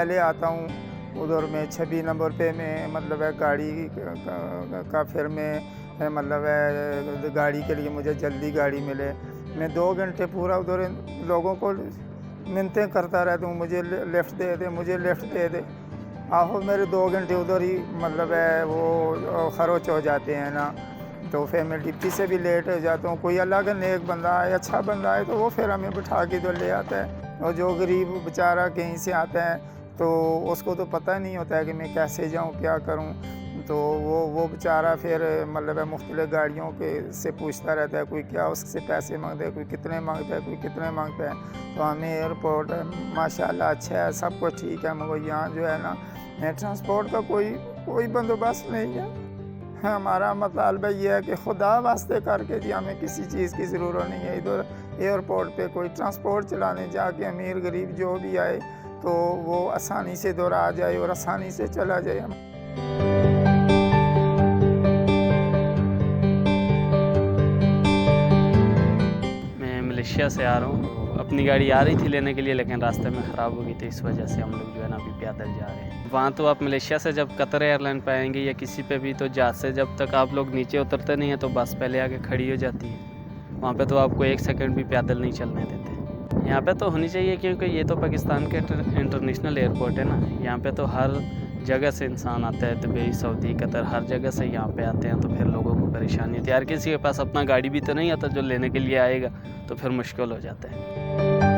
पहले आता हूँ, उधर में 26 नंबर पे मैं मतलब है गाड़ी का फिर मैं मतलब है गाड़ी के लिए मुझे जल्दी गाड़ी मिले। मैं 2 घंटे पूरा उधर लोगों को मिन्नतें करता रहता हूँ, मुझे लिफ्ट दे दे, मुझे लिफ्ट दे दे। आहो मेरे 2 घंटे उधर ही मतलब है वो खरोच हो जाते हैं ना, तो फिर मैं डिप्टी से भी लेट हो जाता हूँ। कोई अल्लाह का नेक बंदा आए, अच्छा बंदा आए, तो वो फिर हमें बिठा के इधर ले आता है। और जो गरीब बेचारा कहीं से आता है तो उसको तो पता नहीं होता है कि मैं कैसे जाऊँ, क्या करूँ, तो वो बेचारा फिर मतलब है मुख्तलिफ गाड़ियों के से पूछता रहता है, कोई क्या उससे पैसे मांगता है, कोई कितने मांगता है, कोई कितने मांगता है। तो हमें एयरपोर्ट माशाल्लाह अच्छा है, सब कुछ ठीक है, मगर यहाँ जो है ना ट्रांसपोर्ट का कोई बंदोबस्त नहीं है। हमारा मतलब ये है कि खुदा वास्ते करके जी हमें किसी चीज़ की ज़रूरत नहीं है। इधर एयरपोर्ट पे कोई ट्रांसपोर्ट चलाने जाके अमीर गरीब जो भी आए तो वो आसानी से इधर आ जाए और आसानी से चला जाए। मैं मलेशिया से आ रहा हूँ। अपनी गाड़ी आ रही थी लेने के लिए, लेकिन रास्ते में ख़राब हो गई थी, इस वजह से हम लोग जो है ना अभी पैदल जा रहे हैं। वहाँ तो आप मलेशिया से जब कतर एयरलाइन पे आएंगे या किसी पे भी, तो जहाज़ से जब तक आप लोग नीचे उतरते नहीं हैं तो बस पहले आके खड़ी हो जाती है। वहाँ पे तो आपको 1 सेकंड भी पैदल नहीं चलने देते। यहाँ पे तो होनी चाहिए, क्योंकि ये तो पाकिस्तान के इंटरनेशनल एयरपोर्ट है ना। यहाँ पे तो हर जगह से इंसान आता है, दुबई, सऊदी, कतर, हर जगह से यहाँ पे आते हैं। तो फिर लोगों को परेशानी होती है, यार किसी के पास अपना गाड़ी भी तो नहीं आता जो लेने के लिए आएगा, तो फिर मुश्किल हो जाता है।